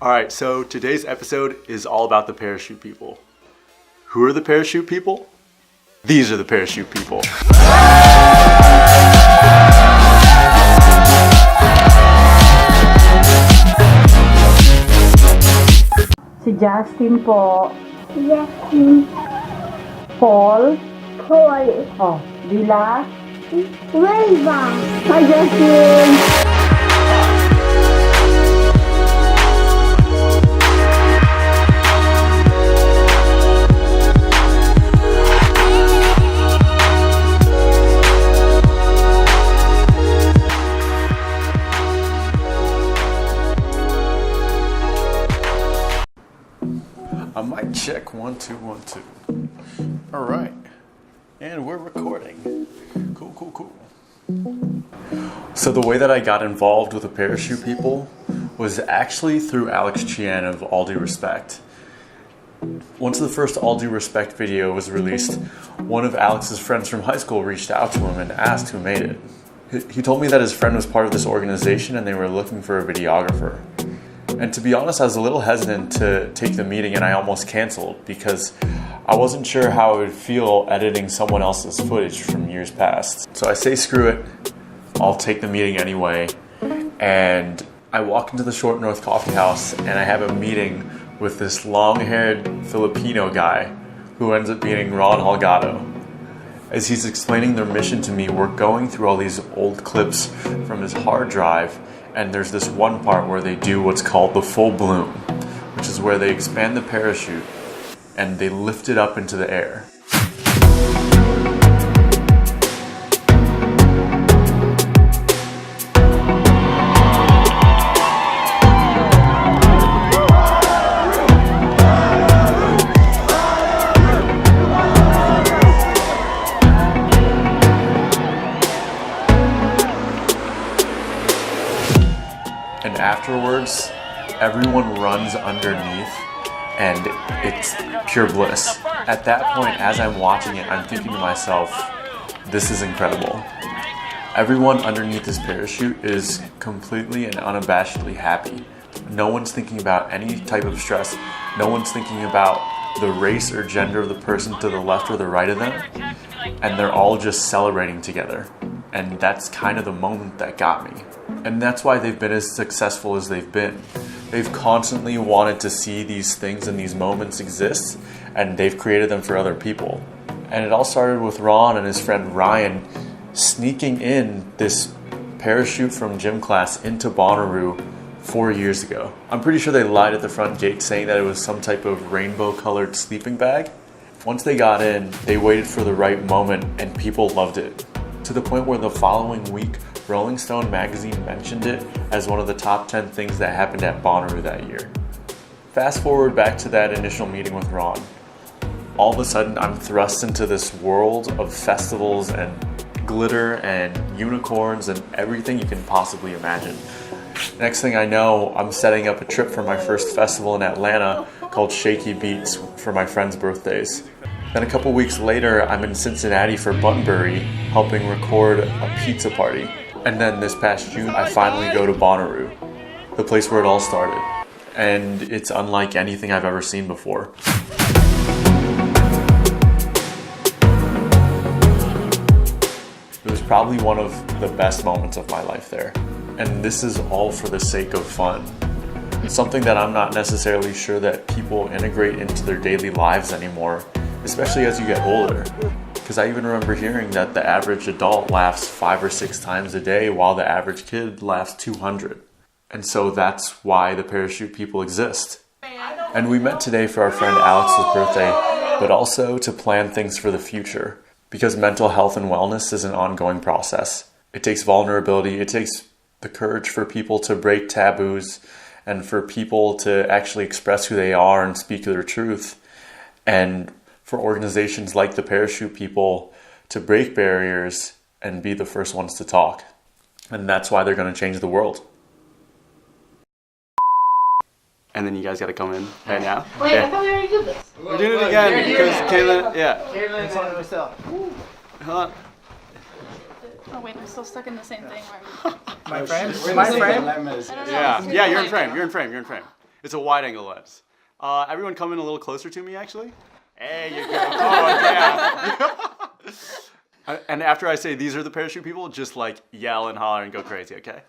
All right, so today's episode is all about the parachute people. Who are the parachute people? These are the parachute people. Si Justin po. Justin. Paul. Paul. Villa. Villa. Hi, Justin. I might check 1 2 1 2. All right, and we're recording. Cool. So the way that I got involved with the parachute people was actually through Alex Chien of All Due Respect. Once the first All Due Respect video was released, one of Alex's friends from high school reached out to him and asked who made it. He told me that his friend was part of this organization and they were looking for a videographer. And to be honest, I was a little hesitant to take the meeting and I almost canceled because I wasn't sure how I would feel editing someone else's footage from years past. So I say screw it, I'll take the meeting anyway. And I walk into the Short North Coffee House and I have a meeting with this long-haired Filipino guy who ends up being Ron Holgado. As he's explaining their mission to me, we're going through all these old clips from his hard drive. And there's this one part where they do what's called the full bloom, which is where they expand the parachute and they lift it up into the air. And afterwards, everyone runs underneath and it's pure bliss. At that point, as I'm watching it, I'm thinking to myself, this is incredible. Everyone underneath this parachute is completely and unabashedly happy. No one's thinking about any type of stress. No one's thinking about the race or gender of the person to the left or the right of them. And they're all just celebrating together. And that's kind of the moment that got me. And that's why they've been as successful as they've been. They've constantly wanted to see these things and these moments exist, and they've created them for other people. And it all started with Ron and his friend Ryan sneaking in this parachute from gym class into Bonnaroo 4 years ago. I'm pretty sure they lied at the front gate saying that it was some type of rainbow-colored sleeping bag. Once they got in, they waited for the right moment, and people loved it. To the point where the following week, Rolling Stone magazine mentioned it as one of the top 10 things that happened at Bonnaroo that year. Fast forward back to that initial meeting with Ron. All of a sudden, I'm thrust into this world of festivals and glitter and unicorns and everything you can possibly imagine. Next thing I know, I'm setting up a trip for my first festival in Atlanta called Shaky Beats for my friends' birthdays. Then a couple weeks later, I'm in Cincinnati for Bunbury, helping record a pizza party. And then this past June, I finally go to Bonnaroo, the place where it all started. And it's unlike anything I've ever seen before. It was probably one of the best moments of my life there. And this is all for the sake of fun. It's something that I'm not necessarily sure that people integrate into their daily lives anymore, especially as you get older. Because I even remember hearing that the average adult laughs 5 or 6 times a day while the average kid laughs 200. And so that's why the parachute people exist. And we met today for our friend Alex's birthday, but also to plan things for the future. Because mental health and wellness is an ongoing process. It takes vulnerability, it takes the courage for people to break taboos and for people to actually express who they are and speak their truth. And for organizations like the parachute people to break barriers and be the first ones to talk. And that's why they're going to change the world. And then you guys got to come in right now. Wait, I thought we already did this. We're doing it again because Kayla, It's on myself. hold on. Oh wait, I'm still stuck in the same thing. My friend? Yeah, you're in frame. It's a wide angle lens. Everyone come in a little closer to me, actually. There you go. Oh, yeah. And after I say these are the parachute people, just like yell and holler and go crazy, okay?